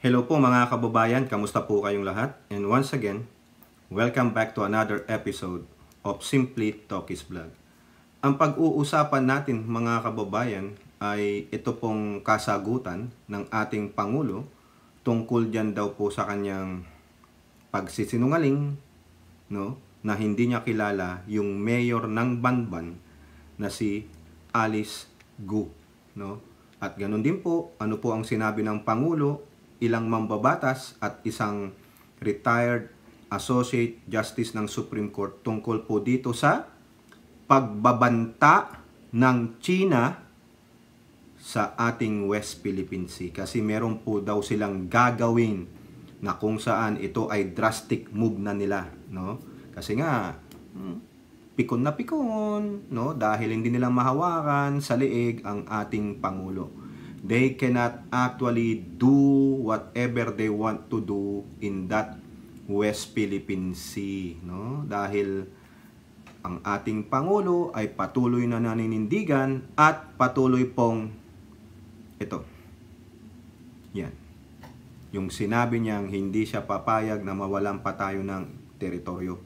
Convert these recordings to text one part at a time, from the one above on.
Hello po mga kababayan, kamusta po kayong lahat? And once again, welcome back to another episode of Simply Talkies Vlog. Ang pag-uusapan natin mga kababayan ay ito pong kasagutan ng ating Pangulo tungkol dyan daw po sa kanyang pagsisinungaling, no, na hindi niya kilala yung mayor ng Banban na si Alice Gu. No? At ganun din po, ano po ang sinabi ng Pangulo, ilang mambabatas at isang retired Associate Justice ng Supreme Court tungkol po dito sa pagbabanta ng China sa ating West Philippine Sea. Kasi meron po daw silang gagawin na kung saan ito ay drastic move na nila. No? Kasi nga, pikon na pikon, no? Dahil hindi nila mahawakan sa liig ang ating Pangulo. They cannot actually do whatever they want to do in that West Philippine Sea, no? Dahil ang ating Pangulo ay patuloy na naninindigan at patuloy pong ito. Yan. Yung sinabi niyang hindi siya papayag na mawalan pa tayo ng teritoryo,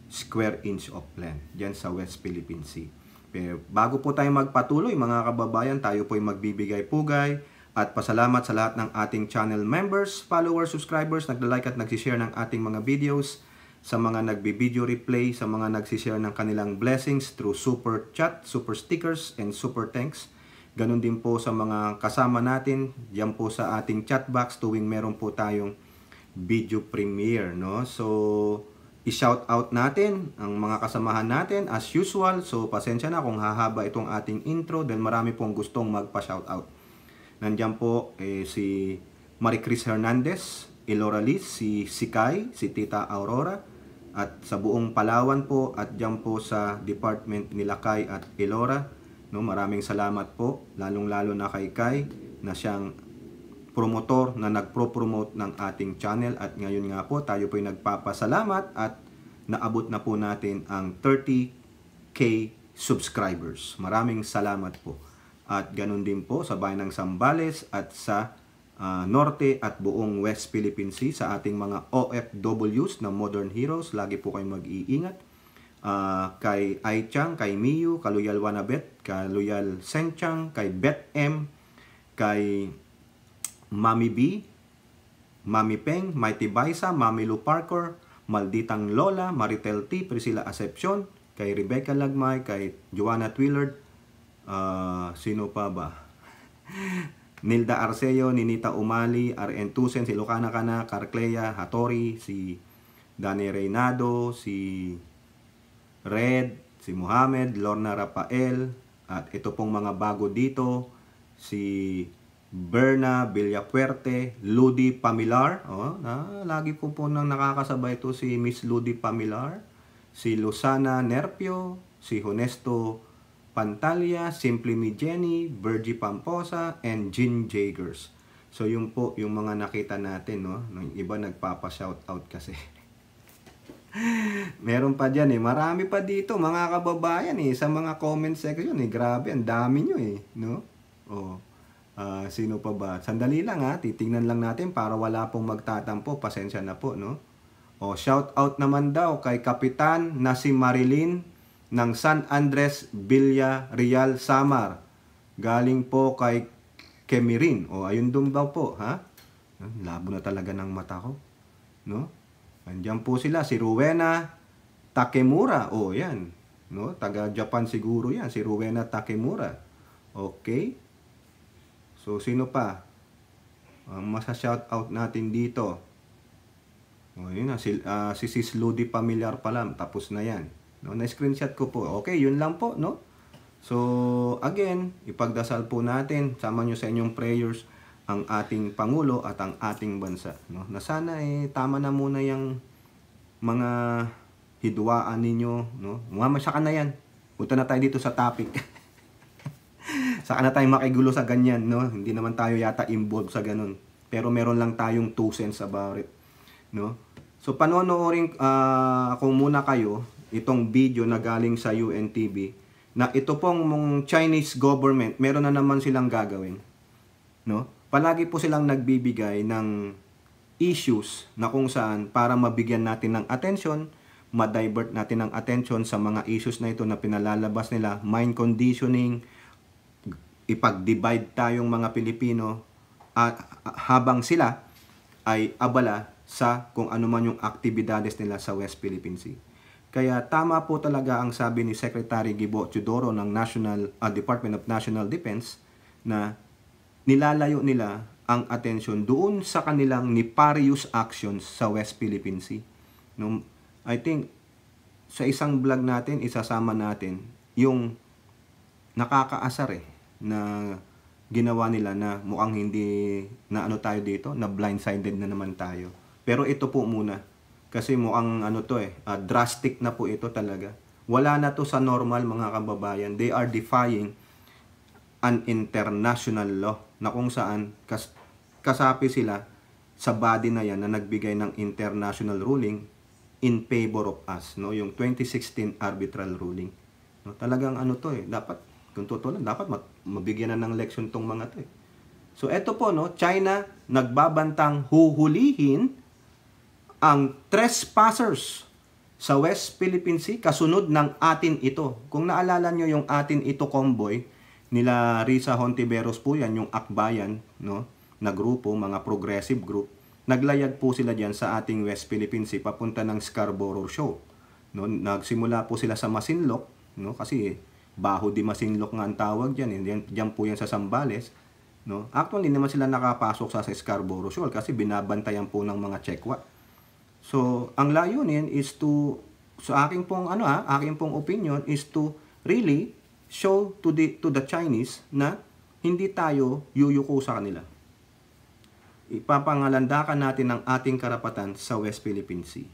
square inch of land diyan sa West Philippine Sea. Pero bago po tayo magpatuloy mga kababayan, tayo po ay magbibigay pugay at pasalamat sa lahat ng ating channel members, followers, subscribers, nagla-like at nagsishare ng ating mga videos, sa mga nagbi-video replay, sa mga nagsishare ng kanilang blessings through super chat, super stickers, and super thanks. Ganon din po sa mga kasama natin, diyan po sa ating chat box tuwing meron po tayong video premiere, no? So, i-shout out natin ang mga kasamahan natin as usual. So, pasensya na kung hahaba itong ating intro dahil marami pong gustong magpa-shout out. Nandiyan po si Maricris Hernandez, Elora Liz, si Sikay, si Tita Aurora, at sa buong Palawan po at diyan po sa department nila Kay at Elora. No, maraming salamat po, lalong-lalo na kay Kay na siyang promotor na nagpro-promote ng ating channel at ngayon nga po tayo po ay nagpapasalamat at naabot na po natin ang 30k subscribers. Maraming salamat po. At ganun din po sa bayan ng Zambales at sa Norte at buong West Philippine Sea sa ating mga OFWs na Modern Heroes. Lagi po kayong mag-iingat. Kay Aichang, kay Miyu, Kaluyal Wanabet, Kaluyal Senchang, kay Bet M, kay Mami B, Mami Peng, Mighty Baisa, Mami Lu Parker, Malditang Lola, Maritel T, Priscilla Acepcion, kay Rebecca Lagmay, kay Joanna Twillard, sino pa ba? Nilda Arceo, Ninita Umali, R.N. Tusen, si Lucana Cana, Carclea Hatori, si Dani Reynado, si Red, si Muhammad, Lorna Rafael, at ito pong mga bago dito, si Berna Villafuerte, Ludi Pamilar, lagi po nang nakakasabay ito si Miss Ludi Pamilar, si Luzana Nerpio, si Honesto Pantalia, Simply Me Jenny, Virgie Pamposa, and Jean Jagers. So yung po yung mga nakita natin, no? Yung iba nagpapa-shoutout kasi. Meron pa dyan marami pa dito mga kababayan sa mga comment section grabe, ang dami nyo no? Sino pa ba? Sandali lang titingnan lang natin para wala pong magtatampo, pasensya na po, no? Shout out naman daw kay Kapitan na si Marilyn ng San Andres Villarreal Samar. Galing po kay Kemirin. Ayun dun daw po, Labo na talaga ng mata ko, no? Andiyan po sila, si Rowena Takemura. Yan, no? Taga Japan siguro yan, si Rowena Takemura. Okay? So, sino pa? Masa-shoutout natin dito. Yun na, si Sis Ludi Pamilyar pala. Tapos na yan. No, na-screenshot ko po. Okay, yun lang po, no? So, again, ipagdasal po natin. Sama nyo sa inyong prayers ang ating Pangulo at ang ating bansa. No? Na sana tama na muna yung mga hidwaan ninyo. No? Saka na yan. Punta na tayo dito sa topic. Saka na tayo makigulo sa ganyan, no? Hindi naman tayo yata involved sa ganun. Pero meron lang tayong 2 cents about it, no? So panonoorin kung muna kayo itong video na galing sa UNTV na ito pong Chinese government, meron na naman silang gagawin, no? palagi po silang nagbibigay ng issues na kung saan para mabigyan natin ng attention, ma-divert natin ng attention sa mga issues na ito na pinalalabas nila, mind conditioning, ipag-divide tayong mga Pilipino at habang sila ay abala sa kung ano man yung aktibidades nila sa West Philippine Sea. Kaya tama po talaga ang sabi ni Secretary Gibo Teodoro ng Department of National Defense na nilalayo nila ang atensyon doon sa kanilang nefarious actions sa West Philippine Sea. No, I think sa isang vlog natin, isasama natin yung nakakaasar na ginawa nila na mukhang hindi na ano tayo dito, na blindsided na naman tayo. Pero ito po muna, kasi mukhang drastic na po ito talaga. Wala na to sa normal mga kababayan. They are defying an international law na kung saan kasapi sila sa body na yan na nagbigay ng international ruling in favor of us, no? Yung 2016 arbitral ruling. No? Talagang dapat, kung totoo lang, dapat mabigyan na ng leksyon tong mga to. So eto po, no, China nagbabantang huhulihin ang trespassers sa West Philippine Sea kasunod ng Atin Ito. Kung naalala nyo yung Atin Ito convoy nila Risa Hontiveros po yan, yung akbayan, no, na grupo, mga progressive group, naglayag po sila diyan sa ating West Philippine Sea papunta ng Scarborough Shoal. No, nagsimula po sila sa Masinloc, no, kasi Baho di Masinloc nga ang tawag diyan, diyan po yan sa Zambales, no. Actually, hindi naman sila nakapasok sa Scarborough Shoal kasi binabantayan po ng mga Chekwa. So, ang layunin is to, sa aking pong opinion is to really show to the Chinese na hindi tayo yuyuko sa kanila. Ipapangalandakan natin ang ating karapatan sa West Philippine Sea,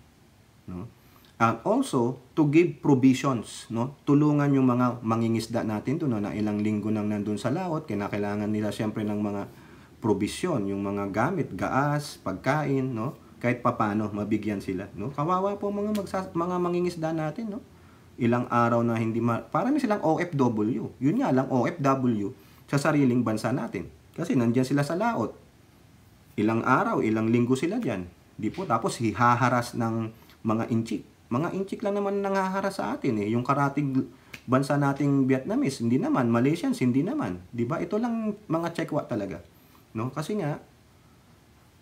no? And also to give provisions, no? Tulungan yung mga mangingisda natin to, no, na ilang linggo nang nandun sa laot, kinakailangan nila siyempre ng mga provision, yung mga gamit, gaas, pagkain, no? Kahit papano mabigyan sila, no? Kawawa po mga mangingisda natin, no? Ilang araw na hindi parang silang OFW. Yun nga lang, OFW sa sariling bansa natin. Kasi nandiyan sila sa laot. Ilang araw, ilang linggo sila diyan. Di po, tapos hihaharas ng mga inchik. Mga inchik lang naman nangaharas sa atin yung karatig bansa nating Vietnamese, hindi naman. Malaysians, hindi naman. Di ba? Ito lang mga Chekwa talaga. No? Kasi nga,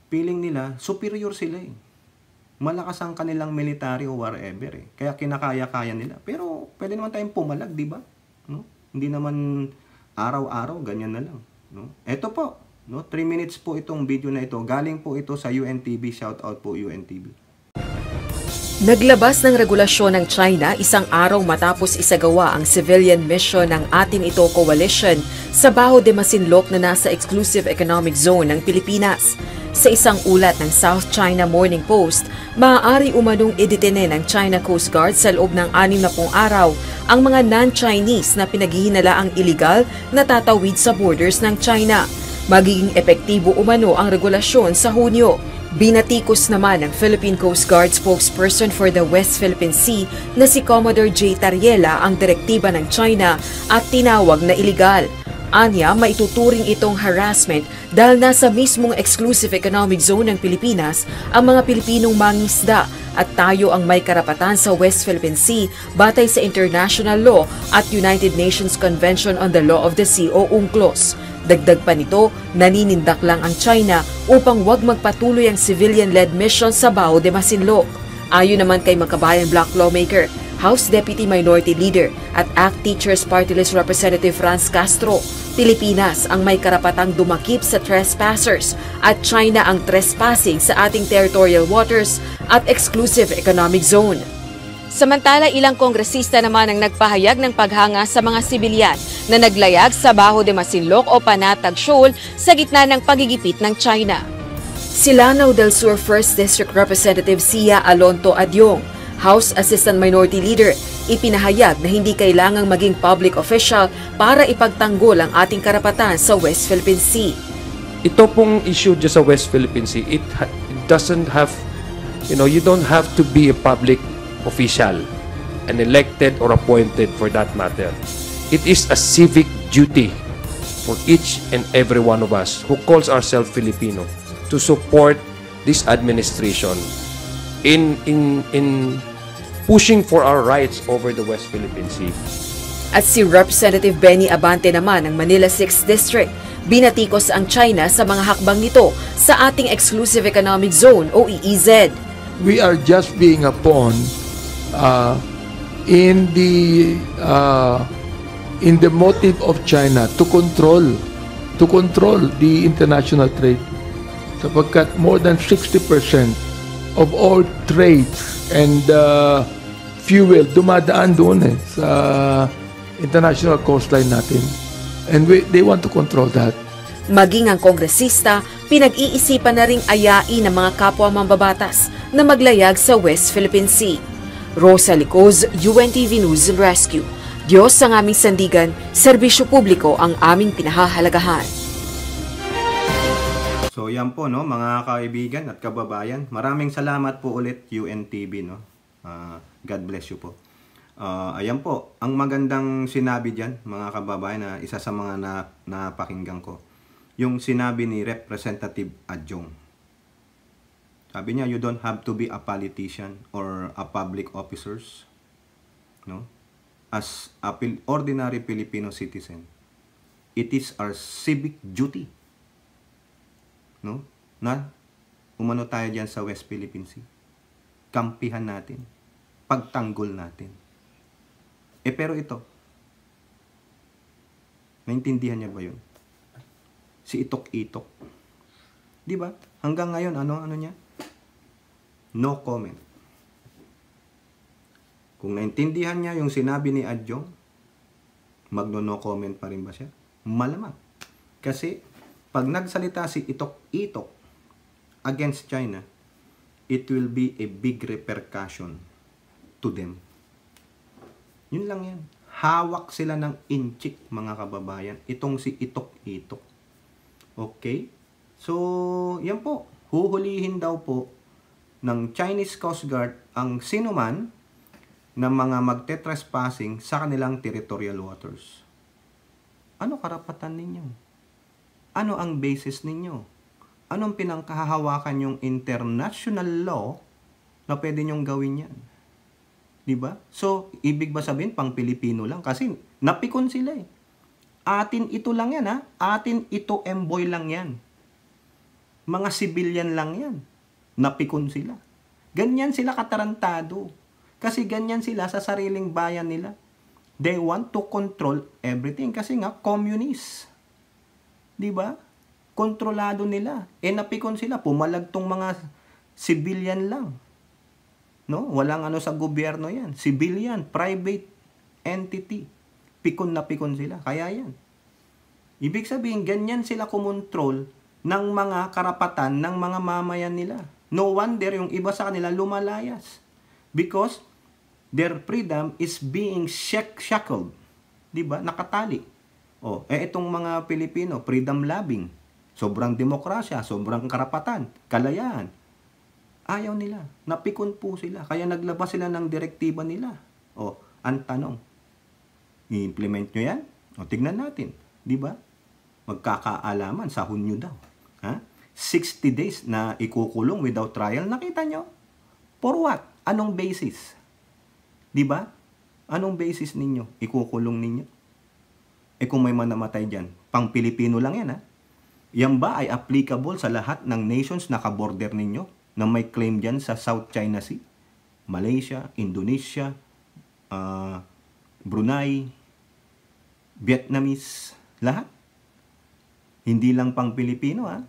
feeling nila, superior sila Malakas ang kanilang military o whatever Kaya kinakaya-kaya nila. Pero pwede naman tayong pumalag, di ba? No? Hindi naman araw-araw, ganyan na lang. No? Ito po, no? 3 minutes po itong video na ito. Galing po ito sa UNTV. Shout out po UNTV. Naglabas ng regulasyon ng China isang araw matapos isagawa ang civilian mission ng Atin Ito Coalition sa Baho de Masinloc na nasa Exclusive Economic Zone ng Pilipinas. Sa isang ulat ng South China Morning Post, maaari umanong idetene ng China Coast Guard sa loob ng 60 araw ang mga non-Chinese na pinaghihinalaang iligal na tatawid sa borders ng China. Magiging epektibo umano ang regulasyon sa Hunyo. Binatikos naman ng Philippine Coast Guard spokesperson for the West Philippine Sea na si Commodore J. Tariela ang direktiba ng China at tinawag na iligal. Anya, maituturing itong harassment dahil nasa mismong exclusive economic zone ng Pilipinas ang mga Pilipinong mangingisda at tayo ang may karapatan sa West Philippine Sea batay sa international law at United Nations Convention on the Law of the Sea o UNCLOS. Dagdag pa nito, naninindak lang ang China upang wag magpatuloy ang civilian-led mission sa Baho de Masinloc. Ayon naman kay Makabayan Bloc lawmaker, House Deputy Minority Leader at ACT Teachers Party List Representative Franz Castro, Pilipinas ang may karapatang dumakip sa trespassers at China ang trespassing sa ating territorial waters at exclusive economic zone. Samantala, ilang kongresista naman ang nagpahayag ng paghanga sa mga sibilyan na naglayag sa Baho de Masinloc o Panatag Shoal sa gitna ng pagigipit ng China. Si Lanao del Sur 1st District Representative Sia Alonto Adyong, House Assistant Minority Leader, ipinahayag na hindi kailangang maging public official para ipagtanggol ang ating karapatan sa West Philippine Sea. Ito pong issue dyan sa West Philippine Sea, it doesn't have, you don't have to be a public official, an elected or appointed for that matter. It is a civic duty for each and every one of us who calls ourselves Filipino to support this administration in pushing for our rights over the West Philippine Sea. At si Representative Benny Abante naman ng Manila 6th District, binatikos ang China sa mga hakbang nito sa ating Exclusive Economic Zone o EEZ. We are just being a pawn in the motive of China to control the international trade, sapagkat more than 60% of all trades and fuel dumadaan doon sa international coastline natin, and they want to control that. Maging ang kongresista, pinag-iisipan na ring ayain ng mga kapwa mambabatas na maglayag sa West Philippine Sea. Rosa Licoz, UNTV News and Rescue. Diyos ang aming sandigan, serbisyo publiko ang aming pinahahalagahan. So yan po, no, mga kaibigan at kababayan. Maraming salamat po ulit UNTV, no. God bless you po. Ayan po, ang magandang sinabi diyan, mga kababayan, na isa sa mga napakinggan ko. Yung sinabi ni Representative Adjong. Sabi niya, you don't have to be a politician or a public officers, no? As a ordinary Filipino citizen, it is our civic duty, no, na umano tayo diyan sa West Philippine Sea. Kampihan natin, pagtanggol natin. Pero ito, naintindihan niya ba yun? Si Itok-Itok, di ba? Hanggang ngayon, ano niya? No comment. Kung naintindihan niya yung sinabi ni Adjong, magno-no comment pa rin ba siya? Malamang. Kasi, pag nagsalita si Itok-Itok against China, it will be a big repercussion to them. Yun lang yan. Hawak sila ng inchik, mga kababayan. Itong si Itok-Itok. Okay? So, yan po. Huhulihin daw po ng Chinese Coast Guard ang sinuman na mga magte-trespassing sa kanilang territorial waters. Ano karapatan ninyo? Ano ang basis ninyo? Anong pinangkahawakan yung international law na pwede nyong gawin yan? Diba? So, ibig ba sabihin, pang Pilipino lang? Kasi, napikon sila eh. Atin ito lang yan, ha? Atin ito emboy lang yan. Mga civilian lang yan. Napikon sila. Ganyan sila katarantado. Kasi ganyan sila sa sariling bayan nila. They want to control everything. Kasi nga, communist. Diba? Kontrolado nila. Napikon sila. Pumalagtong mga civilian lang. No? Walang ano sa gobyerno yan. Civilian, private entity. Pikon na pikon sila. Kaya yan. Ibig sabihin, ganyan sila kumontrol ng mga karapatan ng mga mamayan nila. No wonder yung iba sa kanila lumalayas. Because their freedom is being shackled. Diba? Nakatali. Itong mga Pilipino, freedom loving. Sobrang demokrasya, sobrang karapatan, kalayaan. Ayaw nila. Napikon po sila. Kaya naglabas sila ng direktiba nila. Ang tanong, i-implement nyo yan? Tignan natin. Di ba? Magkakaalaman sa Hunyo daw. 60 days na ikukulong without trial. Nakita nyo? For what? Anong basis? Di ba? Anong basis ninyo? Ikukulong ninyo? Kung may manamatay dyan, pang Pilipino lang yan, ha? Yan ba ay applicable sa lahat ng nations na kaborder ninyo? Na may claim dyan sa South China Sea, Malaysia, Indonesia, Brunei, Vietnamese, lahat. Hindi lang pang Pilipino, ha?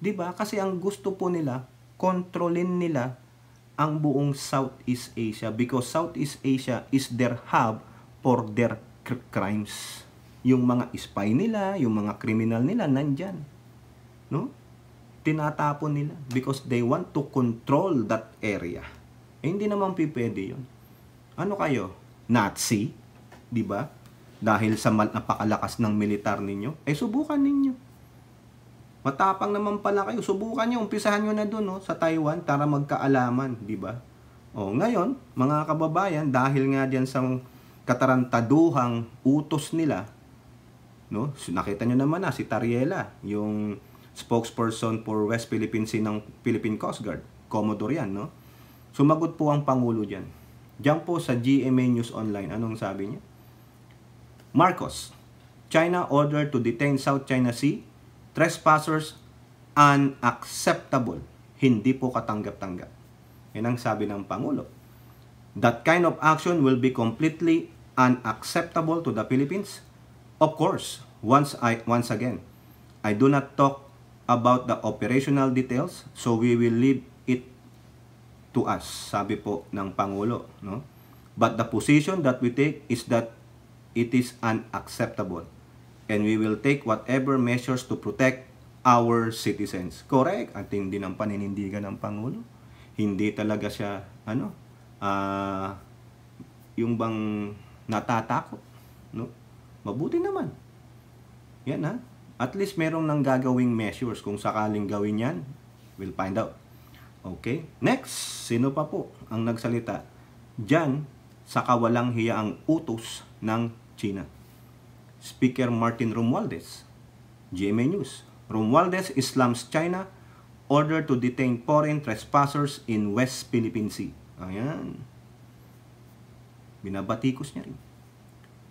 Diba? Kasi ang gusto po nila, kontrolin nila ang buong Southeast Asia because Southeast Asia is their hub for their crimes. Yung mga spy nila, yung mga criminal nila, nandyan. No? Tinatapon nila because they want to control that area. Hindi naman pwede yun. Ano kayo? Nazi? Diba? Dahil sa napakalakas ng militar ninyo, subukan ninyo. Matapang naman pala kayo. Subukan nyo, umpisahan nyo na dun, no, sa Taiwan para magkaalaman. Diba? Ngayon, mga kababayan, dahil nga diyan sa katarantaduhang utos nila, no? Nakita nyo naman si Tariela, yung spokesperson for West Philippine Sea ng Philippine Coast Guard, Commodore yan, no? Sumagot po ang Pangulo dyan. Diyan po sa GMA News Online, anong sabi niya? Marcos, China ordered to detain South China Sea trespassers unacceptable. Hindi po katanggap-tanggap. Yan ang sabi ng Pangulo. That kind of action will be completely unacceptable to the Philippines. Of course, once again, I do not talk about the operational details, so we will leave it to us, sabi po ng Pangulo, no? But the position that we take is that it is unacceptable, and we will take whatever measures to protect our citizens. Correct? At hindi ng paninindigan ng Pangulo. Hindi talaga siya, yung bang natatakot, no? Mabuti naman. Yan, ha? At least merong nang gagawing measures. Kung sakaling gawin yan, we'll find out. Okay? Next, sino pa po ang nagsalita? Diyan, sa kawalang hiyaang utos ng China. Speaker Martin Romualdez, GMA News. Romualdez slams China order to detain foreign trespassers in West Philippine Sea. Ayan. Binabatikos niya rin.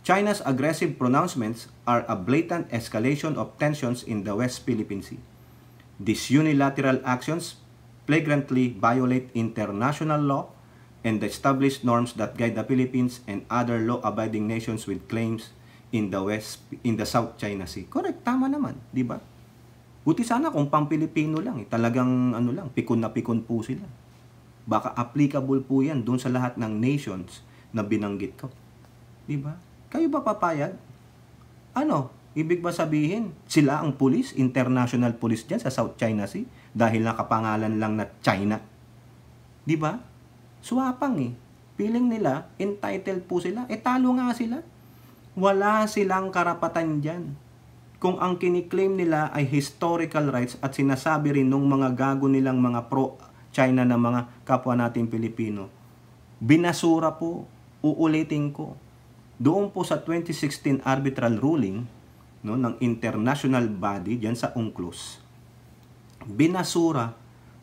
China's aggressive pronouncements are a blatant escalation of tensions in the West Philippine Sea. These unilateral actions flagrantly violate international law and the established norms that guide the Philippines and other law-abiding nations with claims in the South China Sea. Correct, tama naman, di ba? Buti sana kung pang-Pilipino lang, talagang pikon na pikon po sila. Baka applicable po yan doon sa lahat ng nations na binanggit ko. Di ba? Kayo ba papayag? Ibig ba sabihin, sila ang police, international police dyan sa South China Sea dahil nakapangalan lang na China? Di ba? Swapang Feeling nila, entitled po sila. Talo nga sila. Wala silang karapatan dyan. Kung ang kiniklaim nila ay historical rights at sinasabi rin nung mga gago nilang mga pro-China na mga kapwa nating Pilipino, binasura po, uulitin ko. Doon po sa 2016 arbitral ruling, no, ng international body dyan sa UNCLOS, binasura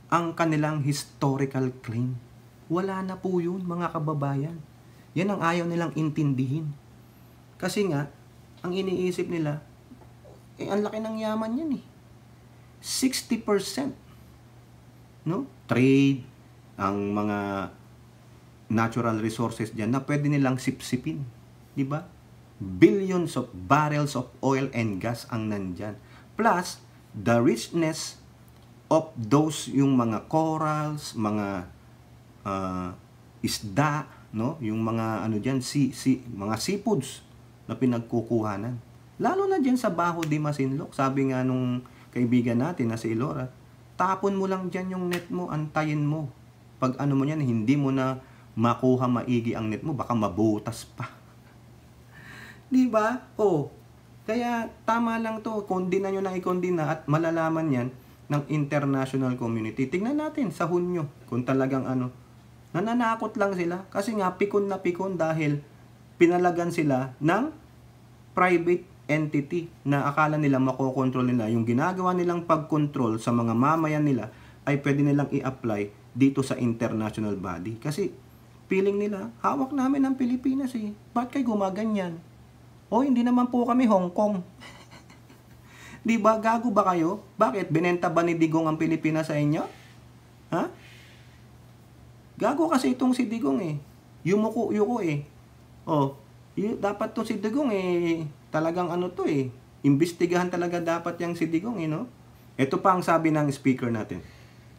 ang kanilang historical claim. Wala na po yun, mga kababayan. Yan ang ayaw nilang intindihin. Kasi nga, ang iniisip nila, ang laki ng yaman yan 60%. No? Trade, ang mga natural resources dyan na pwede nilang sipsipin. Diba? Billions of barrels of oil and gas ang nandyan. Plus, the richness of those yung mga corals, mga isda, no? Yung mga dyan, mga seafoods na pinagkukuhanan. Lalo na dyan sa Baho de Masinloc. Sabi nga nung kaibigan natin na si Elora, tapon mo lang dyan yung net mo, antayin mo. Pag mo yan, hindi mo na makuha maigi ang net mo, baka mabutas pa. Diba? Kaya tama lang to, kondina nyo na ikondina at malalaman yan ng international community. Tingnan natin sa Hunyo kung talagang nananakot lang sila. Kasi nga pikon na pikon dahil pinalagan sila ng private entity na akala nila makokontrol nila. Yung ginagawa nilang pagkontrol sa mga mamayan nila ay pwede nilang i-apply dito sa international body. Kasi feeling nila, hawak namin ang Pilipinas Ba't kayo gumaganyan? Hindi naman po kami Hong Kong. Di ba? Gago ba kayo? Bakit? Binenta ba ni Digong ang Pilipinas sa inyo? Ha? Gago kasi itong si Digong Yumuko-yuko dapat to si Digong talagang imbestigahan talaga dapat yang si Digong no? Ito pa ang sabi ng speaker natin.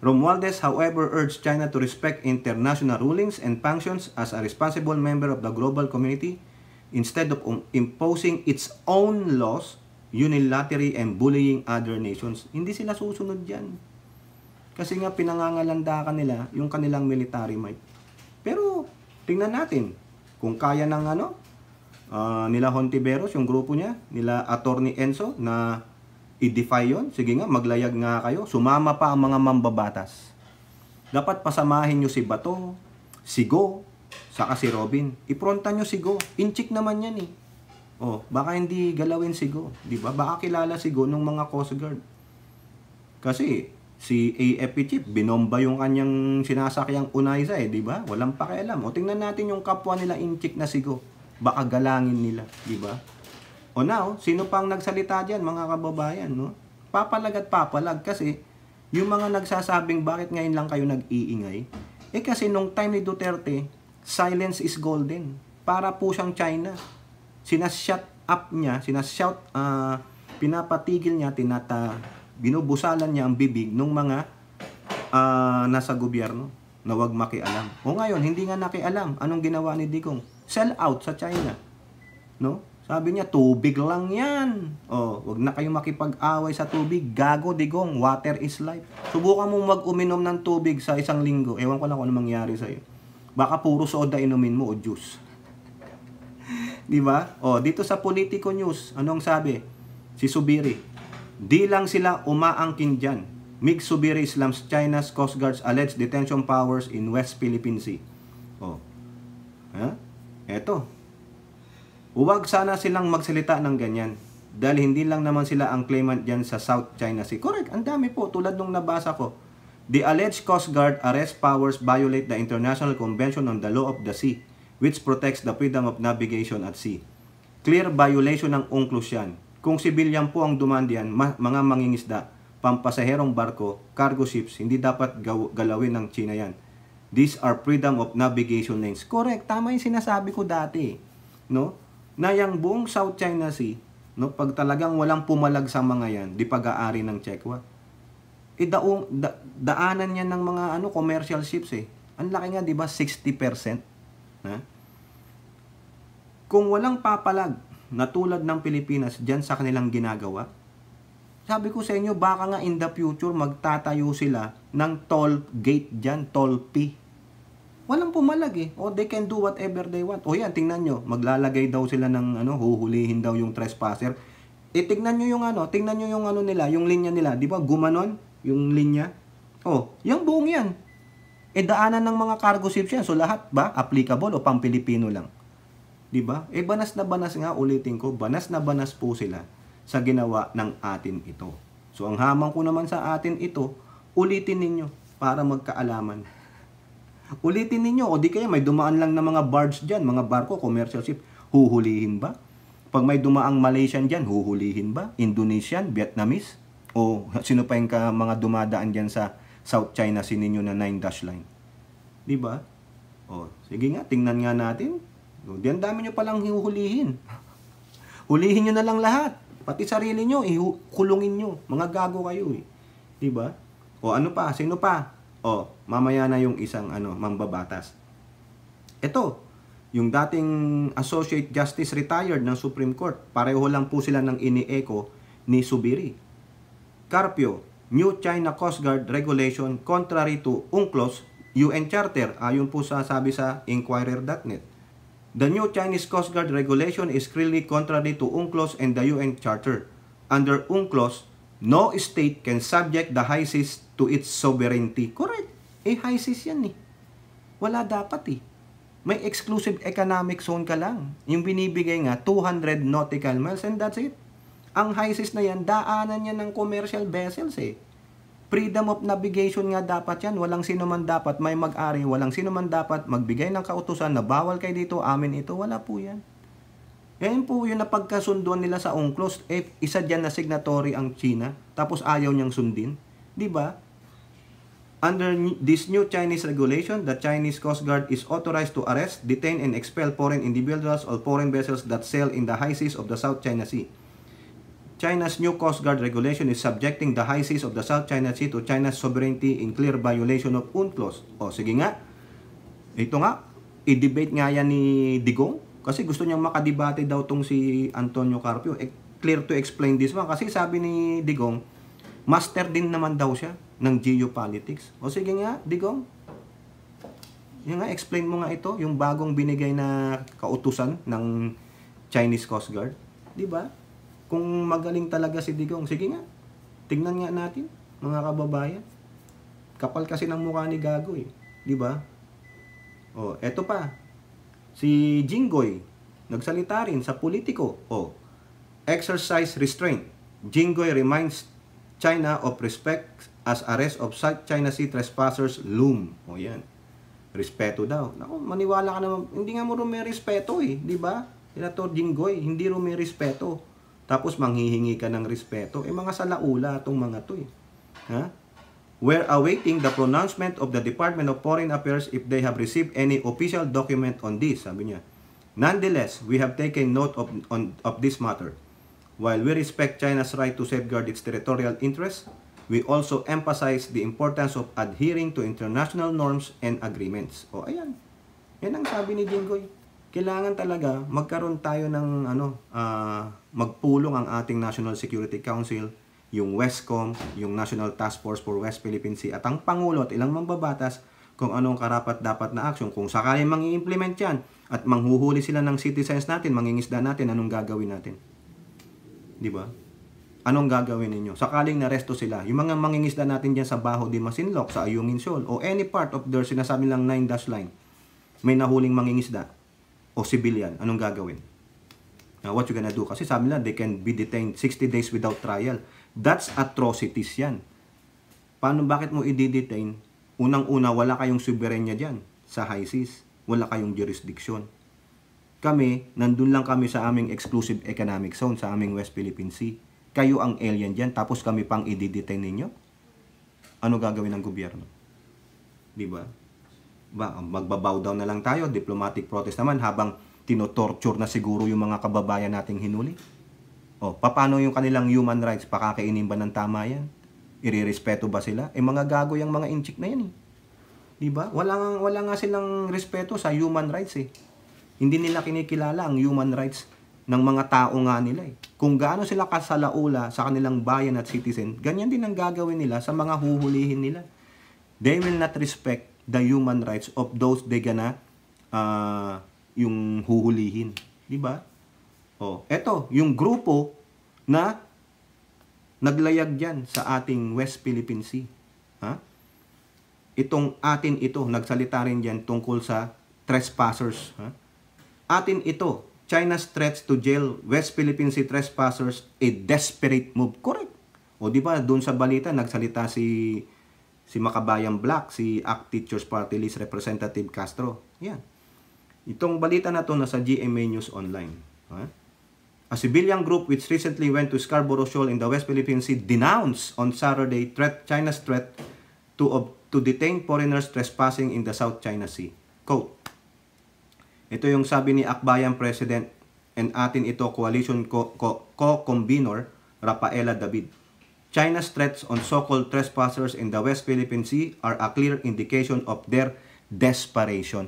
Romualdez, however, urged China to respect international rulings and functions as a responsible member of the global community instead of imposing its own laws unilaterally and bullying other nations. Hindi sila susunod dyan. Kasi nga pinangangalandakan nila yung kanilang military might. Pero tingnan natin kung kaya ng nila Hontiveros, yung grupo niya, nila Attorney Enzo na i-defy yun. Sige nga, maglayag nga kayo. Sumama pa ang mga mambabatas. Dapat pasamahin nyo si Bato, si Go, saka si Robin. Ipronta nyo si Go. Inchik naman yan Oh, baka hindi galawin si Go, 'di ba? Baka kilala si Go ng mga Coast Guard. Kasi si AFP chief binomba yung kanyang sinasakyang Unayza, 'di ba? Walang pakialam. O tingnan natin yung kapwa nila inchik na si Go. Baka galangin nila, 'di ba? O now, sino pang nagsalita diyan, mga kababayan, no? Papalag at papalag kasi yung mga nagsasabing bakit ngayon lang kayo nag-iingay, kasi nung time ni Duterte, silence is golden. Para po siyang China. Sinashut up niya, pinapatigil niya, binubusalan niya ang bibig ng mga nasa gobyerno na wag makialam. O ngayon, hindi nga nakialam. Anong ginawa ni Digong? Sell out sa China. No? Sabi niya, tubig lang yan. O, wag na kayong makipag-away sa tubig. Gago, Digong, water is life. Subukan mo mag-uminom ng tubig sa isang linggo. Ewan ko lang kung ano mangyari sa'yo. Baka puro soda inumin mo o juice. Di ba? O, dito sa Politico News, anong sabi? Si Subiri, di lang sila umaangkin dyan. Mig Subiri slams China's Coast Guard's alleged detention powers in West Philippine Sea. O, eto. Huwag sana silang magsalita ng ganyan. Dahil hindi lang naman sila ang claimant dyan sa South China Sea. Correct, ang dami po, tulad nung nabasa ko. The alleged Coast Guard arrest powers violate the International Convention on the Law of the Sea, which protects the freedom of navigation at sea. Clear violation ng UNCLOS yan. Kung sibilyan po ang dumandian, mga mangingisda, pampasaherong barko, cargo ships, hindi dapat galawin ng China yan. These are freedom of navigation lanes. Correct, tama yung sinasabi ko dati. No? Na yung buong South China Sea, no, pag talagang walang pumalag sa mga yan, di pag-aari ng Chekwa. Daanan yan ng mga commercial ships eh. Ang laki nga, di ba, 60%. Ha? Kung walang papalag na tulad ng Pilipinas dyan sa kanilang ginagawa, sabi ko sa inyo, baka nga in the future magtatayo sila ng toll gate dyan, toll fee. Walang pumalag eh. O they can do whatever they want. O yan, tingnan nyo, maglalagay daw sila ng huhulihin daw yung trespasser. Tingnan nyo yung nila, yung linya nila, di ba, gumanon yung linya. O, yung buong yan. Daanan ng mga cargo ships yan. So lahat ba applicable o pang-Pilipino lang? 'Di ba? Banas na banas nga, ulitin ko, banas na banas po sila sa ginawa ng atin ito. So ang hamon ko naman sa atin ito, ulitin ninyo para magkaalaman. Ulitin ninyo, o di kaya may dumaan lang na mga barge diyan, mga barko, commercial ship, huhulihin ba? Pag may dumaang Malaysian diyan, huhulihin ba? Indonesian, Vietnamese, o sino pa yung mga dumadaan diyan sa South China Sea ninyo na 9-dash line. Di ba? O, sige nga, tingnan nga natin. O, diyan dami nyo palang hihuhulihin. Hulihin nyo na lang lahat. Pati sarili nyo, kulungin nyo. Mga gago kayo eh. Di ba? O, ano pa? Sino pa? O, mamaya na yung isang mambabatas. Ito, yung dating Associate Justice retired ng Supreme Court. Pareho lang po sila ng ini-echo ni Subiri. Carpio, New China Coast Guard Regulation contrary to UNCLOS UN Charter, ayon po sa sabi sa Inquirer.net. The new Chinese Coast Guard Regulation is clearly contrary to UNCLOS and the UN Charter. Under UNCLOS, no state can subject the high seas to its sovereignty. Correct. High seas yan eh. Wala dapat eh. May exclusive economic zone ka lang. Yung binibigay nga, 200 nautical miles and that's it. Ang high seas na yan, daanan yan ng commercial vessels eh. Freedom of navigation nga dapat yan. Walang sino man dapat may mag-ari. Walang sino man dapat magbigay ng kautusan na bawal kayo dito, amin ito. Wala po yan. Yan po yung napagkasunduan nila sa UNCLOS. Isa dyan na signatory ang China. Tapos ayaw niyang sundin. Diba? Under this new Chinese regulation, the Chinese Coast Guard is authorized to arrest, detain, and expel foreign individuals or foreign vessels that sail in the high seas of the South China Sea. China's new Coast Guard regulation is subjecting the high seas of the South China Sea to China's sovereignty in clear violation of UNCLOS. O, sige nga. Ito nga, i-debate nga yan ni Digong. Kasi gusto niyang makadebate daw tong si Antonio Carpio. Clear to explain this one. Kasi sabi ni Digong, master din naman daw siya ng geopolitics. O sige nga, Digong. Yung nga, explain mo nga ito, yung bagong binigay na kautusan ng Chinese Coast Guard. Diba? Kung magaling talaga si Digong, sige nga, tingnan nga natin, mga kababayan. Kapal kasi ng mukha ni Gago eh. Diba? O, eto pa. Si Jinggoy, nagsalita rin sa politiko. Exercise restraint. Jinggoy reminds China of respect as arrest of South China Sea trespassers loom. Yan. Respeto daw. Naku, maniwala ka naman. Hindi nga mo rin may respeto di ba? Senator Jinggoy, hindi rin may respeto. Tapos manghihingi ka ng respeto. Mga salaula itong mga to Ha? We're awaiting the pronouncement of the Department of Foreign Affairs if they have received any official document on this, sabi niya. Nonetheless, we have taken note of this matter. While we respect China's right to safeguard its territorial interests, we also emphasize the importance of adhering to international norms and agreements. Ayan. Yan ang sabi ni Jinggoy. Kailangan talaga magkaroon tayo ng magpulong ang ating National Security Council, yung WESCOM, yung National Task Force for West Philippine Sea, at ang Pangulo at ilang mambabatas kung anong karapat-dapat na aksyon. Kung sakali mang-i-implement yan at manghuhuli sila ng citizens natin, mangingisda natin, anong gagawin natin? Di ba? Anong gagawin ninyo? Sakaling naresto sila, yung mga mangingisda natin dyan sa Baho de Masinloc, sa Ayungin Shoal, o any part of their sinasabi lang 9-dash line, may nahuling mangingisda o civilian, anong gagawin? Now, what you gonna do? Kasi sabi nila, they can be detained 60 days without trial. That's atrocities yan. Bakit mo i-detain? Unang-una, wala kayong soberenya dyan sa high seas. Wala kayong jurisdiction. Kami, nandun lang kami sa aming exclusive economic zone, sa aming West Philippine Sea. Kayo ang alien dyan, tapos kami pang i-detain ninyo? Ano gagawin ng gobyerno? Diba? Magbabow down na lang tayo, diplomatic protest naman, habang tinotorture na siguro yung mga kababayan nating hinuli. Paano yung kanilang human rights? Pakakainin ba ng tama yan? Irirespeto ba sila? Mga gago yung mga inchik na yan Diba? Wala nga silang respeto sa human rights Hindi nila kinikilala ang human rights ng mga tao nga nila Kung gaano sila kasalaula sa kanilang bayan at citizen, ganyan din ang gagawin nila sa mga huhulihin nila. They will not respect the human rights of those they gonna yung huhulihin. Diba? Eto, yung grupo na naglayag dyan sa ating West Philippine Sea. Itong atin ito, nagsalita rin dyan tungkol sa trespassers. Atin ito, China's threats to jail West Philippine Sea trespassers, a desperate move. Correct. Diba, doon sa balita, nagsalita si Makabayan Black, si ACT Teachers Party List Representative Castro. Yan. Itong balita na to nasa GMA News Online. A civilian group which recently went to Scarborough Shoal in the West Philippine Sea denounced on Saturday China's threat to detain foreigners trespassing in the South China Sea. Quote, ito yung sabi ni Akbayan President and atin ito coalition co-convenor Rafaela David. China's threats on so-called trespassers in the West Philippine Sea are a clear indication of their desperation.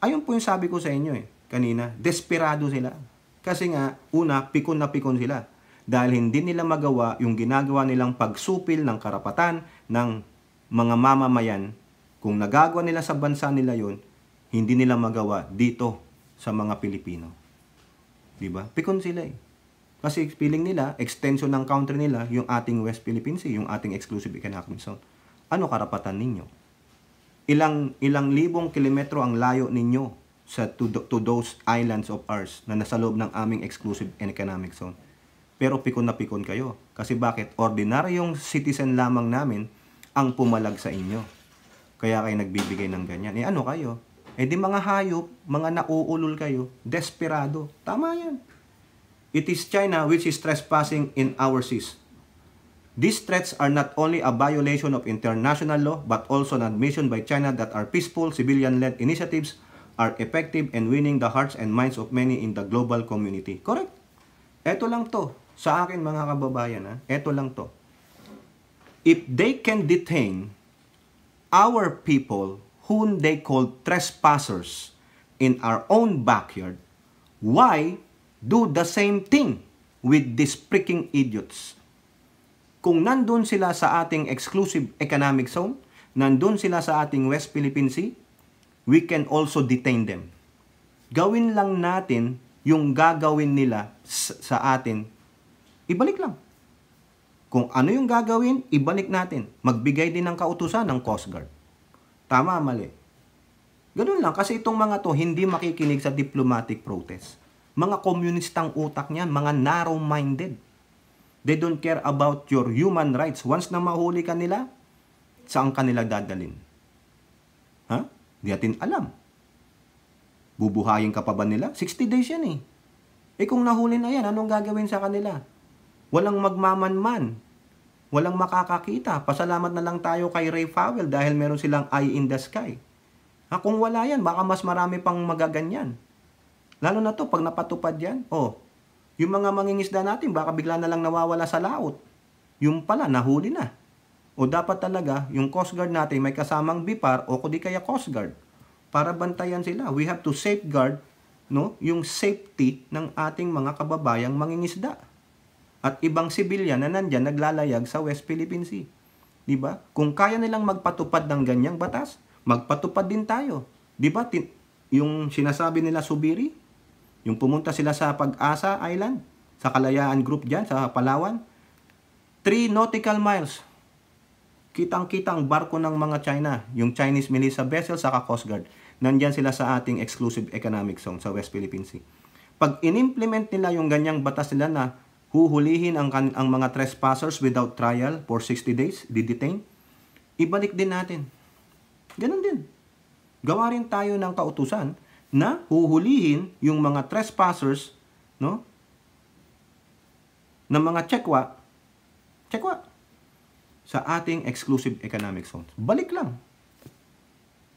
Ayun po yung sabi ko sa inyo kanina, desperado sila. Kasi nga, una, pikon na pikon sila. Dahil hindi nila magawa yung ginagawa nilang pagsupil ng karapatan ng mga mamamayan. Kung nagagawa nila sa bansa nila yon, hindi nila magawa dito sa mga Pilipino. Diba? Pikon sila Kasi feeling nila, extension ng country nila, yung ating West Philippine Sea, yung ating exclusive economic zone. Ano karapatan ninyo? Ilang libong kilometro ang layo ninyo to those islands of ours na nasa loob ng aming exclusive economic zone. Pero pikon na pikon kayo. Kasi bakit? Ordinaryong citizen lamang namin ang pumalag sa inyo. Kaya kayo nagbibigay ng ganyan. Ano kayo? Di mga hayop, mga nauulol kayo, desperado. Tama yan. It is China which is trespassing in our seas. These threats are not only a violation of international law, but also an admission by China that our peaceful, civilian-led initiatives are effective in winning the hearts and minds of many in the global community. Correct. Eto lang to. Sa akin mga kababayan, eto lang to. If they can detain our people whom they call trespassers in our own backyard, why do the same thing with these freaking idiots? Kung nandun sila sa ating exclusive economic zone, nandun sila sa ating West Philippine Sea, we can also detain them. Gawin lang natin yung gagawin nila sa atin, ibalik lang. Kung ano yung gagawin, ibalik natin. Magbigay din ng kautusan ng Coast Guard. Tama, mali. Ganun lang, kasi itong mga to hindi makikinig sa diplomatic protest. Mga komunistang utak niyan, mga narrow-minded. They don't care about your human rights. Once na mahuli ka nila, saan ka nila dadalhin? Ha? Di natin alam. Bubuhayin ka pa ba nila? 60 days yan eh. Kung nahuli na yan, anong gagawin sa kanila? Walang magmamanman. Walang makakakita. Pasalamat na lang tayo kay Ray Powell dahil meron silang eye in the sky. Kung wala yan, baka mas marami pang magaganyan. Lalo na to, pag napatupad yan, yung mga mangingisda natin, baka bigla na lang nawawala sa laot. Yung pala, nahuli na. O dapat talaga, yung Coast Guard natin may kasamang BIPAR o kung di kaya Coast Guard para bantayan sila. We have to safeguard yung safety ng ating mga kababayang mangingisda. At ibang sibilyan na nandyan naglalayag sa West Philippine Sea. Diba? Kung kaya nilang magpatupad ng ganyang batas, magpatupad din tayo. Diba? Yung sinasabi nila Subiri, yung pumunta sila sa Pag-asa Island, sa Kalayaan Group dyan, sa Palawan, 3 nautical miles. Kitang-kita ang barko ng mga China, yung Chinese militia vessel sa Coast Guard. Nandyan sila sa ating exclusive economic zone sa West Philippine Sea. Pag in-implement nila yung ganyang batas nila na huhulihin ang mga trespassers without trial for 60 days, di-detain, ibalik din natin. Ganun din. Gawa rin tayo ng kautusan na huhulihin yung mga trespassers, ng mga Chekwa, sa ating exclusive economic zone. Balik lang.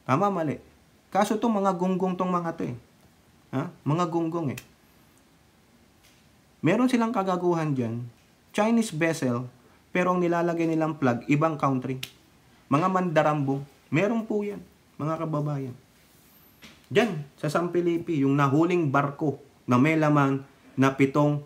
Tama, mali. Kaso itong mga gunggong tong mga to Mga gunggong Meron silang kagaguhan dyan. Chinese vessel, pero ang nilalagay nilang flag, ibang country. Mga mandarambong. Meron po yan, mga kababayan. Dyan, sa San Felipe, yung nahuling barko na may laman na 7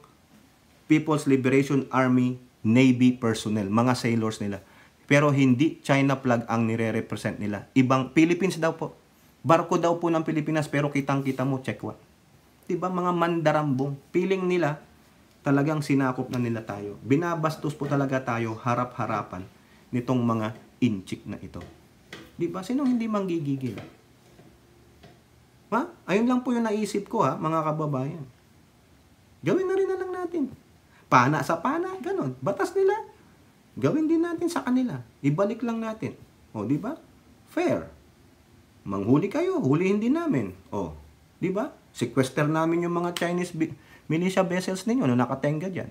People's Liberation Army Navy personnel, mga sailors nila. Pero hindi China flag ang nire-represent nila. Ibang Philippines daw po. Barko daw po ng Pilipinas pero kitang-kita mo, Chekwa. Diba mga mandarambong? Feeling nila, talagang sinakop na nila tayo. Binabastos po talaga tayo harap-harapan nitong mga inchik na ito. Diba? Sinong hindi manggigigil? Ayun lang po yung naisip ko mga kababayan. Gawin na rin na lang natin. Pana sa pana, ganon. Batas nila. Gawin din natin sa kanila. Ibalik lang natin. Di ba? Fair. Manghuli kayo, hulihin din namin. Di ba? Sequester namin yung mga Chinese militia vessels ninyo na nakatenga dyan.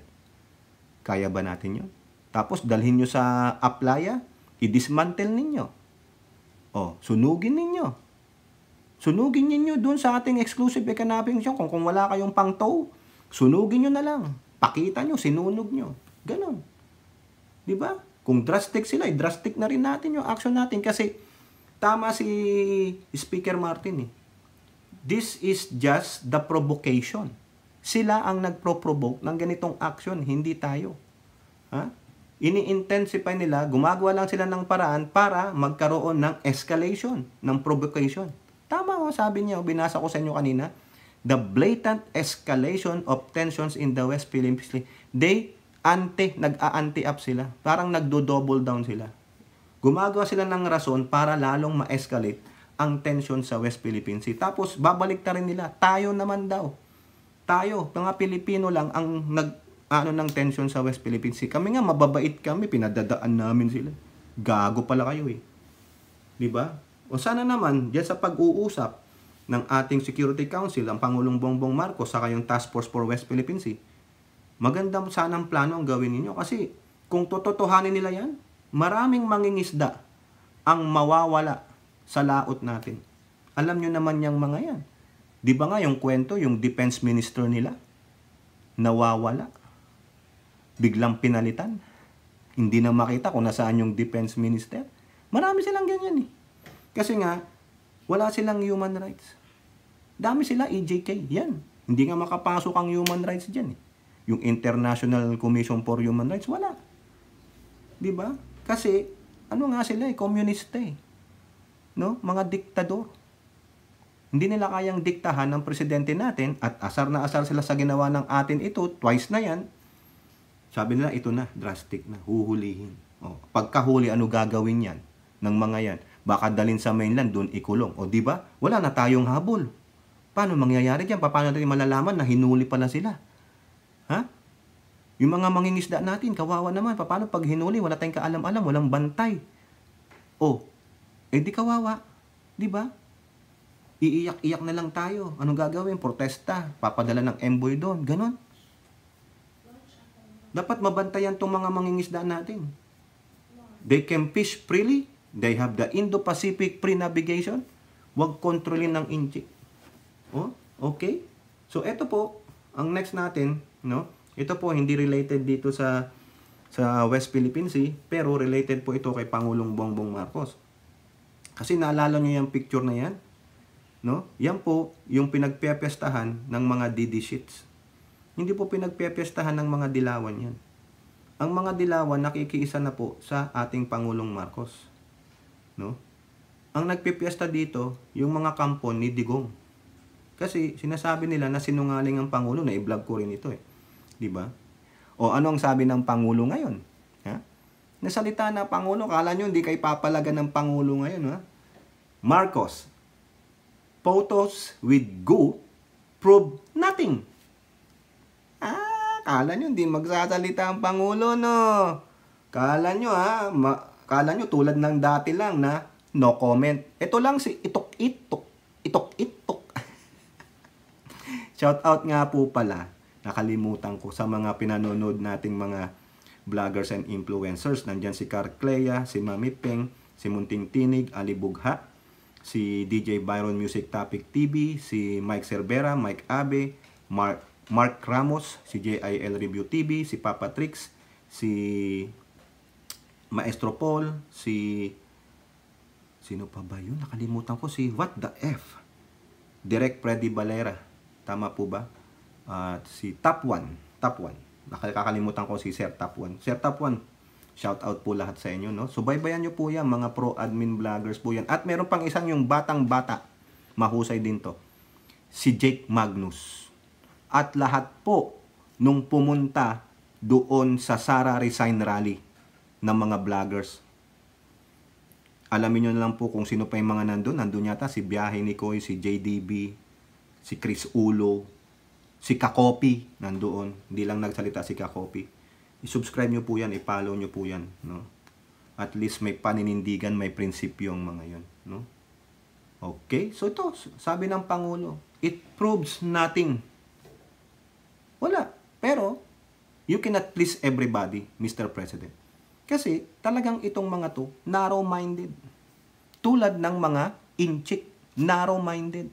Kaya ba natin yun? Tapos dalhin nyo sa Aplaya, i-dismantle ninyo. Sunugin ninyo. Sunugin ninyo dun sa ating exclusive economic zone. Kung wala kayong pang-tow, sunugin nyo na lang. Pakita nyo, sinunog nyo. Ganon. Diba? Kung drastic sila, drastic na rin natin yung action natin. Kasi tama si Speaker Martin This is just the provocation. Sila ang nagpro-provoke ng ganitong action, hindi tayo. Ini-intensify nila, gumagawa lang sila ng paraan para magkaroon ng escalation, ng provocation. Tama sabi niya, binasa ko sa inyo kanina, the blatant escalation of tensions in the West Philippine Sea. Nag-a-anti up sila. Parang nagdo-double down sila. Gumagawa sila ng rason para lalong ma-escalate ang tension sa West Philippine Sea. Tapos, babalik na rin nila. Tayo naman daw. Tayo, mga Pilipino lang ang ng tension sa West Philippine Sea. Kami nga, mababait kami. Pinadadaan namin sila. Gago pala kayo Diba? O sana naman, diyan sa pag-uusap ng ating Security Council, ang Pangulong Bongbong Marcos, saka yung Task Force for West Philippine Sea, maganda sanang plano ang gawin ninyo. Kasi kung tototohanin nila yan, maraming mangingisda ang mawawala sa laot natin. Alam nyo naman yung mga yan. Di ba nga yung kwento, yung defense minister nila, nawawala. Biglang pinalitan. Hindi na makita kung nasaan yung defense minister. Marami silang ganyan Kasi nga, wala silang human rights. Dami sila EJK. Yan. Hindi nga makapasok ang human rights dyan Yung International Commission for Human Rights, wala. Di ba? Kasi, ano nga sila komunista Mga diktador. Hindi nila kayang diktahan ng presidente natin at asar na asar sila sa ginawa ng atin ito, twice na yan. Sabi nila, ito na, drastic na, huhulihin. Pagkahuli, ano gagawin yan ng mga yan? Baka dalhin sa mainland, doon ikulong. O di ba? Wala na tayong habol. Paano mangyayari diyan? Paano natin malalaman na hinuli pala sila? Ha? Yung mga mangingisda natin, kawawa naman. Paano pag hinuli, wala tayong kaalam-alam, walang bantay. O, di kawawa. Di ba? Iiyak-iyak na lang tayo. Anong gagawin? Protesta. Papadala ng envoy doon. Ganon. Dapat mabantayan itong mga mangingisda natin. They can fish freely. They have the Indo-Pacific free navigation. Huwag kontrolin ng inchi. Oh, okay? So, ito po, ang next natin, no? Ito po, hindi related dito sa West Philippine Sea, pero related po ito kay Pangulong Bongbong Marcos. Kasi naalala nyo yung picture na yan? No? Yan po, yung pinagpepestahan ng mga DD sheets. Hindi po pinagpepestahan ng mga dilawan yan. Ang mga dilawan nakikiisa na po sa ating Pangulong Marcos. No? Ang nagpipiesta dito, yung mga kampo ni Digong. Kasi sinasabi nila na sinungaling ang Pangulo, na i-vlog ko rin ito eh. Di ba? O ano ang sabi ng Pangulo ngayon? Ha? Nasalita na Pangulo, kala nyo hindi kayo papalagan ng Pangulo ngayon, ha? Marcos, photos with Gu prove nothing. Kala nyo hindi magsasalita ang Pangulo, no? Kala nyo, kala nyo tulad ng dati lang na no comment. Ito lang si itok-itok. Shout out nga po pala, nakalimutan ko sa mga pinanonood nating mga vloggers and influencers. Nandyan si Carclea, si Mami Peng, si Munting Tinig, Ali Bugha, si DJ Byron Music Topic TV, si Mike Cervera, Mike Abe, Mark Ramos, si JIL Review TV, si Papa Trix, si Maestro Paul, sino pa ba yun? Nakalimutan ko, si What the F? Direct Freddy Valera. Tama po ba? Si Top 1. Nakakalimutan ko si Sir Top 1. Sir Top 1, shout out po lahat sa inyo, no? So, baybayan nyo po yan, mga pro-admin vloggers po yan. At meron pang isang yung batang-bata. Mahusay din to. Si Jake Magnus. At lahat po nung pumunta doon sa Sara Resign Rally ng mga vloggers. Alamin nyo na lang po kung sino pa yung mga nandun. Nandun yata si Biyahe ni Koy, si JDB, si Chris Ulo, si Kakopi nandoon. Hindi lang nagsalita si Kakopi. I-subscribe nyo po yan, i-follow nyo po yan. No? At least may paninindigan, may prinsipyo yung mga yon, no? Okay? So ito, sabi ng Pangulo, it proves nothing. Wala. Pero, you cannot please everybody, Mr. President. Kasi, talagang itong mga to, narrow-minded. Tulad ng mga inchik, narrow-minded.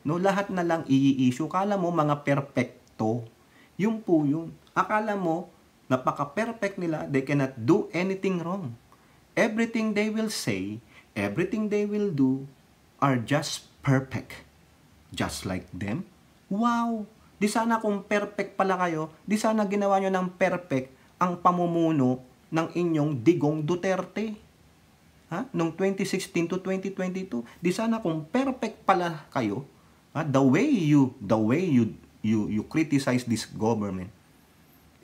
No, lahat na lang i-issue. Akala mo, mga perfecto. Yung po yun. Akala mo, napaka-perfect nila, they cannot do anything wrong. Everything they will say, everything they will do, are just perfect. Just like them. Wow! Di sana kung perfect pala kayo, di sana ginawa nyo ng perfect ang pamumuno ng inyong Digong Duterte. Noong 2016 to 2022, di sana kung perfect pala kayo, the way you criticize this government,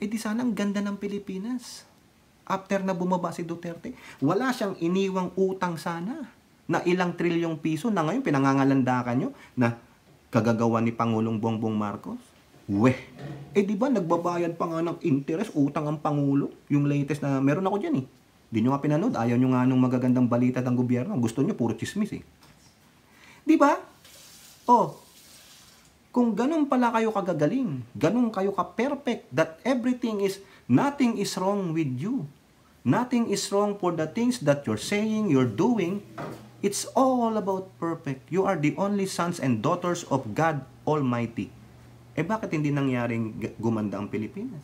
di sana ang ganda ng Pilipinas. After na bumaba si Duterte, wala siyang iniwang utang sana na ilang trilyong piso na ngayon pinangangalandakan nyo na kagagawa ni Pangulong Bongbong Marcos. Di ba nagbabayad pa nga ng interest, utang ang Pangulo? Yung latest na meron ako dyan eh. Di nyo nga pinanood, ayaw nyo nga nung magagandang balita ng gobyerno. Gusto nyo, puro chismis eh. Di ba? Kung ganun pala kayo kagagaling, ganun kayo ka-perfect, that nothing is wrong with you. Nothing is wrong for the things that you're saying, you're doing. It's all about perfect. You are the only sons and daughters of God Almighty. Bakit hindi nangyaring gumanda ang Pilipinas?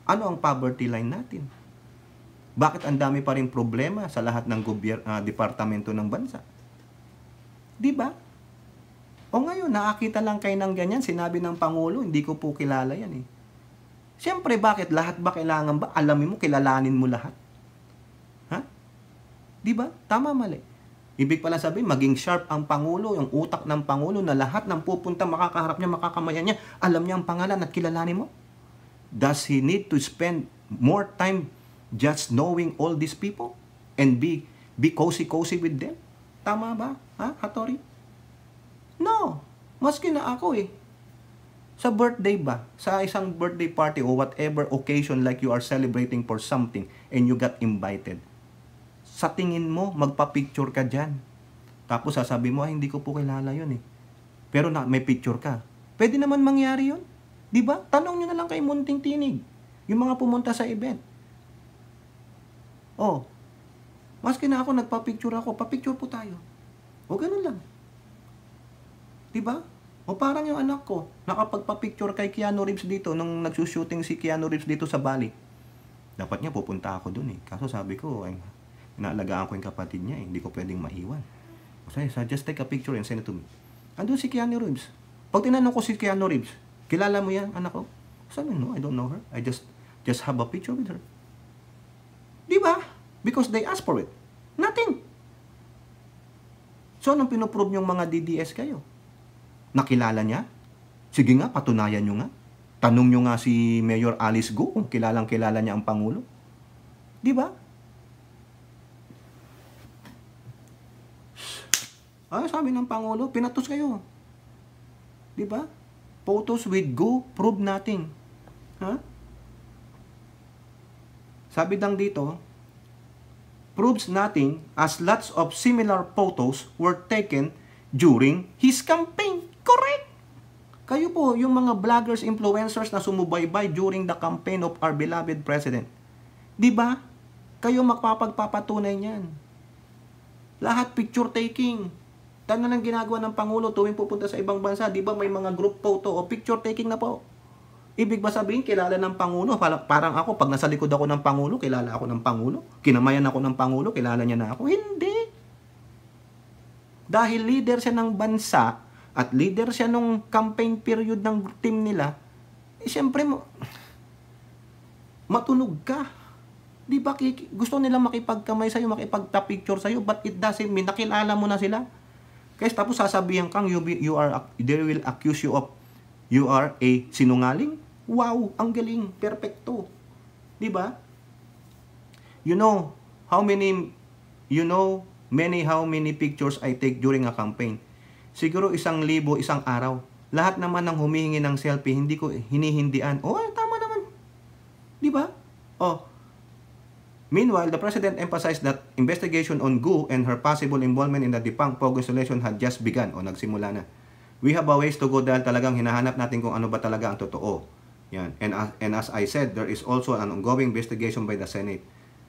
Ano ang poverty line natin? Bakit ang dami pa rin problema sa lahat ng departamento ng bansa? Di ba? O ngayon, nakakita lang kayo ng ganyan, sinabi ng Pangulo, hindi ko po kilala yan eh. Siyempre, bakit? Lahat ba kailangan ba? Alamin mo, kilalanin mo lahat. Di ba? Tama, mali. Ibig pala sabihin, maging sharp ang Pangulo, yung utak ng Pangulo na lahat ng pupunta, makakaharap niya, makakamayan niya, alam niya ang pangalan at kilalanin mo? Does he need to spend more time just knowing all these people? And be be cozy-cozy with them? Tama ba? Ha, Hattori? No. Maski na ako sa birthday ba? Sa isang birthday party o whatever occasion like you are celebrating for something and you got invited. Sa tingin mo, magpa-picture ka dyan. Tapos sasabi mo, hindi ko po kilala yun Pero may picture ka. Pwede naman mangyari yun. Di ba? Tanong nyo na lang kay Munting Tinig. Yung mga pumunta sa event. Maski na ako, nagpa-picture ako, pa-picture po tayo. O ganun lang. Diba? O parang yung anak ko, nakapagpa-picture kay Keanu Reeves dito, nung nagsushooting si Keanu Reeves dito sa Bali. Dapat niya pupunta ako dun Kaso sabi ko, inaalagaan ko yung kapatid niya Hindi ko pwedeng maiwan. So just take a picture and send it to me. Andun si Keanu Reeves. Pag tinanong ko si Keanu Reeves, kilala mo yan, anak ko? Sabi, no, I don't know her. I just have a picture with her. Diba? Because they asked for it. Nothing. So, anong pinoprove yung mga DDS kayo? Nakilala niya? Sige nga, patunayan nyo nga. Tanong nyo nga si Mayor Alice Go kung kilalang-kilala niya ang Pangulo. Di ba? Sabi ng Pangulo, pinatos kayo. Di ba? Photos with Go, prove nothing. Sabi dang dito, proves nothing as lots of similar photos were taken during his campaign. Correct! Kayo po, yung mga vloggers, influencers na sumubaybay during the campaign of our beloved President. Diba? Kayo magpapagpapatunay niyan. Lahat picture taking. Tanong lang ginagawa ng Pangulo tuwing pupunta sa ibang bansa. Diba may mga group photo o picture taking na po. Ibig ba sabihin, kilala ng Pangulo? Parang ako, pag nasa likod ako ng Pangulo, kilala ako ng Pangulo. Kinamayan ako ng Pangulo, kilala niya na ako. Hindi. Dahil leader siya ng bansa at leader siya nung campaign period ng team nila, siyempre, matunog ka. Di ba, gusto nila makipagkamay sa'yo, makipagta-picture sa'yo, but it doesn't mean, nakilala mo na sila. Kasi tapos sasabihan kang, they will accuse you of, you are a sinungaling. Wow, ang galing, perfecto. Di ba? How many pictures I take during a campaign? Siguro 1,000 isang araw. Lahat naman ng humihingi ng selfie, hindi ko hinihindian. Tama naman. Di ba? Meanwhile, the President emphasized that investigation on Gu and her possible involvement in the defunct Pogo installation had just begun nagsimula na. We have a ways to go dahil talagang hinahanap natin kung ano ba talaga ang totoo. Yan. And as I said, there is also an ongoing investigation by the Senate.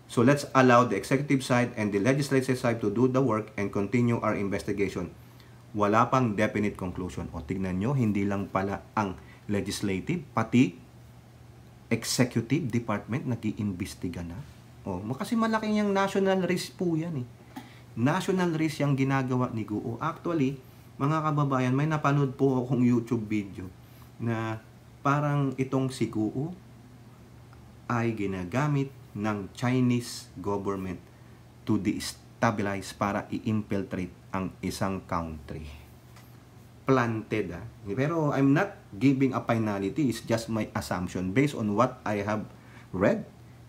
So let's allow the executive side and the legislative side to do the work and continue our investigation. Wala pang definite conclusion. Tignan nyo, hindi lang pala ang legislative, pati executive department nag-iimbestiga na. Kasi malaki yung national risk po yan National risk yung ginagawa ni Guo. Actually, mga kababayan, may napanood po akong YouTube video na parang itong si Guo ay ginagamit ng Chinese government to destabilize para i-infiltrate ang isang country. Planted Pero I'm not giving a finality. It's just my assumption based on what I have read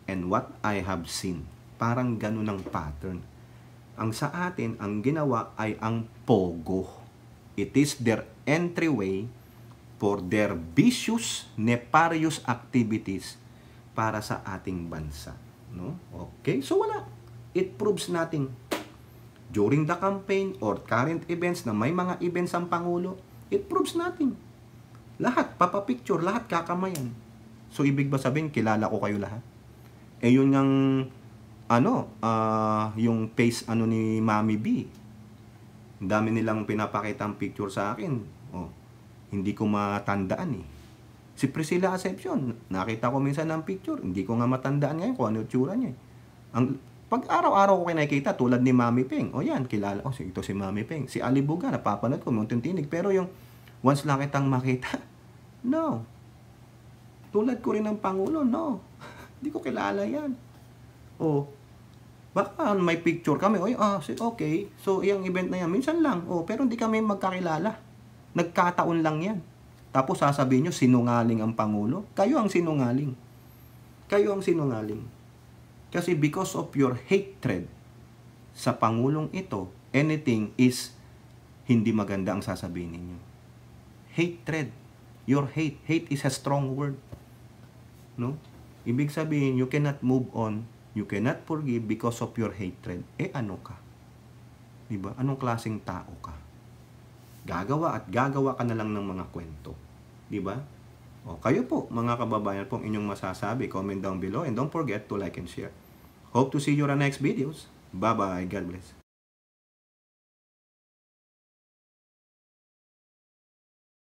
and what I have seen. Parang ganun ang pattern. Ang sa atin, ang ginawa ay ang Pogo. It is their entryway for their vicious, nefarious activities para sa ating bansa. Okay? So wala. It proves nothing. During the campaign or current events na may mga events ang Pangulo, it proves nothing. Lahat, papapicture, lahat kakamayan. So ibig ba sabihin, kilala ko kayo lahat? Yun ng yung face ni Mami B. Ang dami nilang pinapakita ang picture sa akin. Hindi ko matandaan Si Priscilla Acepcion, nakita ko minsan ng picture, hindi ko nga matandaan ngayon kung ano yung tsura niya. Pag araw-araw ko nakikita tulad ni Mami Peng, yan, kilala ko, ito si Mami Peng. Si Ali Buga, napapanood ko, Munting Tinig. Pero yung once lang kitang makita, no. Tulad ko rin ng Pangulo, no. Hindi ko kilala yan. Baka may picture kami, okay, so yung event na yan, minsan lang, pero hindi kami magkakilala. Nagkataon lang yan. Tapos sasabihin nyo, sinungaling ang Pangulo. Kayo ang sinungaling. Kayo ang sinungaling. Kasi because of your hatred sa Pangulong ito, anything is hindi maganda ang sasabihin ninyo. Hatred. Your hate. Hate is a strong word. No? Ibig sabihin, you cannot move on, you cannot forgive because of your hatred. Ano ka? Diba? Anong klaseng tao ka? Gagawa at gagawa ka na lang ng mga kwento. Diba? O kayo po, mga kababayan po, inyong masasabi. Comment down below and don't forget to like and share. Hope to see you on our next videos. Bye-bye. God bless.